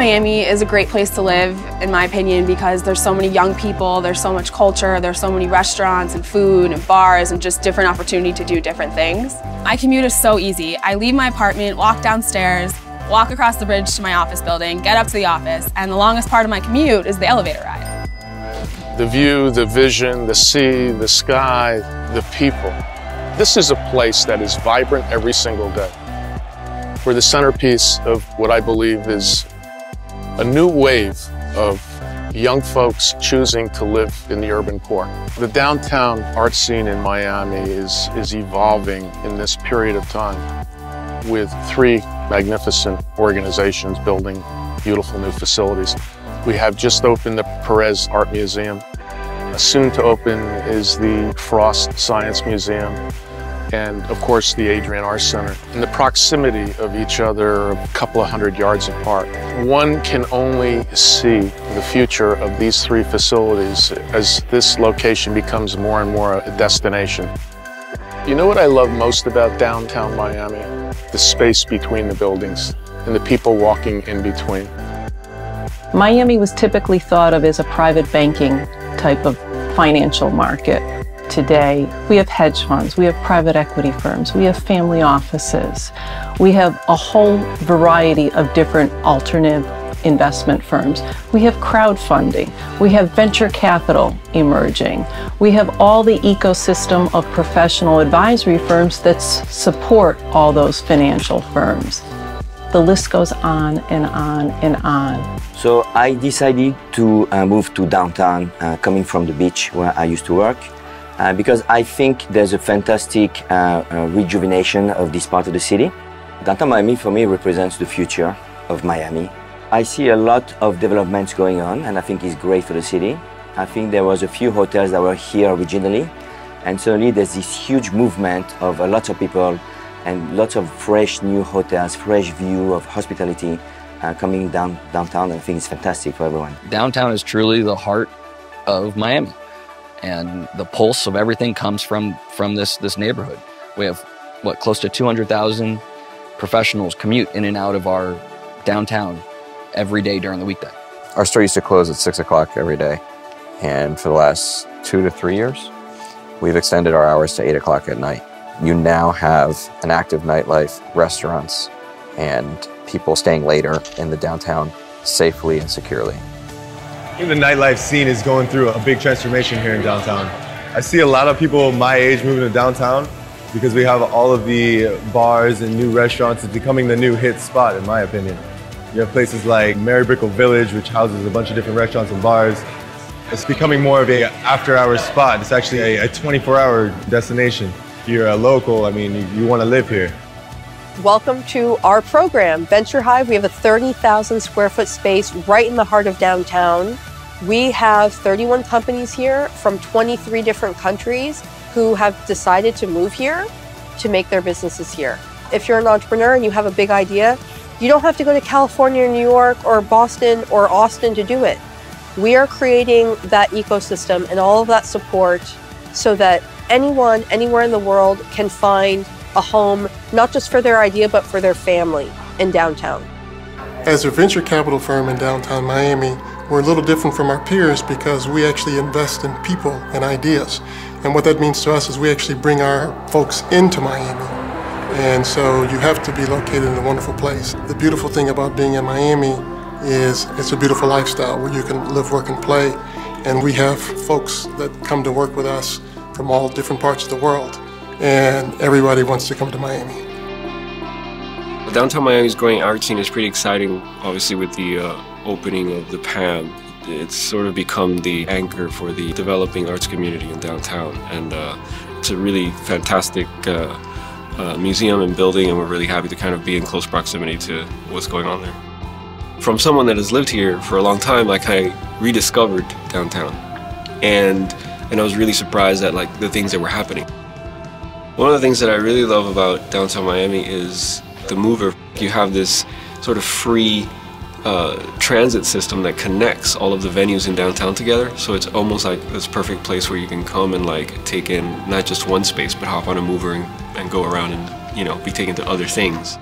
Miami is a great place to live, in my opinion, because there's so many young people, there's so much culture, there's so many restaurants and food and bars and just different opportunity to do different things. My commute is so easy. I leave my apartment, walk downstairs, walk across the bridge to my office building, get up to the office, and the longest part of my commute is the elevator ride. The view, the vision, the sea, the sky, the people. This is a place that is vibrant every single day. We're the centerpiece of what I believe is a new wave of young folks choosing to live in the urban core. The downtown art scene in Miami is evolving in this period of time with 3 magnificent organizations building beautiful new facilities. We have just opened the Perez Art Museum. Soon to open is the Frost Science Museum, and of course the Adrienne Art Center. In the proximity of each other, a couple of 100 yards apart, one can only see the future of these 3 facilities as this location becomes more and more a destination. You know what I love most about downtown Miami? The space between the buildings and the people walking in between. Miami was typically thought of as a private banking type of financial market. Today, we have hedge funds, we have private equity firms, we have family offices, we have a whole variety of different alternative investment firms. We have crowdfunding, we have venture capital emerging, we have all the ecosystem of professional advisory firms that support all those financial firms. The list goes on and on and on. So I decided to move to downtown, coming from the beach where I used to work. Because I think there's a fantastic rejuvenation of this part of the city. Downtown Miami for me represents the future of Miami. I see a lot of developments going on and I think it's great for the city. I think there was a few hotels that were here originally and suddenly there's this huge movement of lots of people and lots of fresh new hotels, fresh view of hospitality coming downtown. I think it's fantastic for everyone. Downtown is truly the heart of Miami. And the pulse of everything comes from this neighborhood. We have, what, close to 200,000 professionals commute in and out of our downtown every day during the weekday. Our store used to close at 6 o'clock every day. And for the last 2 to 3 years, we've extended our hours to 8 o'clock at night. You now have an active nightlife, restaurants, and people staying later in the downtown safely and securely. I think the nightlife scene is going through a big transformation here in downtown. I see a lot of people my age moving to downtown because we have all of the bars and new restaurants. It's becoming the new hit spot, in my opinion. You have places like Mary Brickell Village, which houses a bunch of different restaurants and bars. It's becoming more of an after-hours spot. It's actually a 24-hour destination. If you're a local, I mean, you want to live here. Welcome to our program, Venture Hive. We have a 30,000 square foot space right in the heart of downtown. We have 31 companies here from 23 different countries who have decided to move here to make their businesses here. If you're an entrepreneur and you have a big idea, you don't have to go to California or New York or Boston or Austin to do it. We are creating that ecosystem and all of that support so that anyone, anywhere in the world can find a home, not just for their idea, but for their family in downtown. As a venture capital firm in downtown Miami, we're a little different from our peers because we actually invest in people and ideas. And what that means to us is we actually bring our folks into Miami. And so you have to be located in a wonderful place. The beautiful thing about being in Miami is it's a beautiful lifestyle where you can live, work, and play. And we have folks that come to work with us from all different parts of the world. And everybody wants to come to Miami. Downtown Miami's growing art scene is pretty exciting, obviously with the opening of the PAM. It's sort of become the anchor for the developing arts community in downtown. And it's a really fantastic museum and building, and we're really happy to kind of be in close proximity to what's going on there. From someone that has lived here for a long time, like I rediscovered downtown. And I was really surprised at like the things that were happening. One of the things that I really love about downtown Miami is the mover. You have this sort of free transit system that connects all of the venues in downtown together. So it's almost like this perfect place where you can come and like take in not just one space, but hop on a mover and go around and, you know, be taken to other things.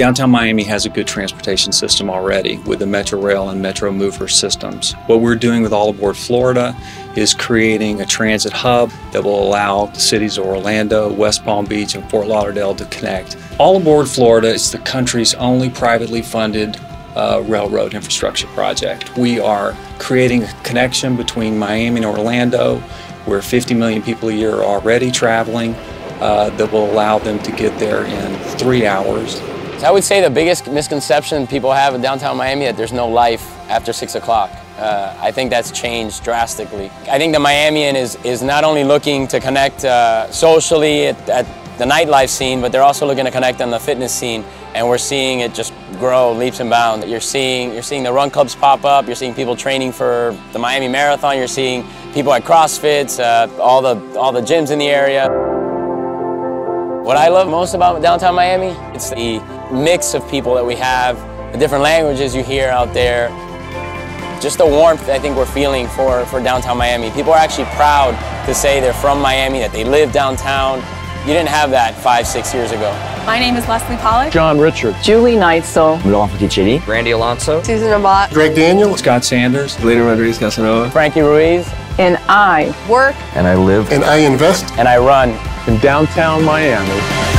Downtown Miami has a good transportation system already with the Metro Rail and Metro Mover systems. What we're doing with All Aboard Florida is creating a transit hub that will allow the cities of Orlando, West Palm Beach, and Fort Lauderdale to connect. All Aboard Florida is the country's only privately funded railroad infrastructure project. We are creating a connection between Miami and Orlando, where 50 million people a year are already traveling, that will allow them to get there in 3 hours. I would say the biggest misconception people have of downtown Miami that there's no life after 6 o'clock. I think that's changed drastically. I think the Miamian is not only looking to connect socially at the nightlife scene, but they're also looking to connect on the fitness scene, and we're seeing it just grow leaps and bounds. You're seeing the run clubs pop up. You're seeing people training for the Miami Marathon. You're seeing people at CrossFits, all the gyms in the area. What I love most about downtown Miami, it's the mix of people that we have, the different languages you hear out there, just the warmth I think we're feeling for downtown Miami. People are actually proud to say they're from Miami, that they live downtown. You didn't have that 5-6 years ago. My name is Leslie Pollack. John Richard. Julie Neitzel. Laurent Botticelli. Randy Alonso. Susan Amat. Greg Daniel. Scott Sanders. Later Rodriguez Casanova. Frankie Ruiz. And I Work. And I live. And I invest. And I run. In downtown Miami.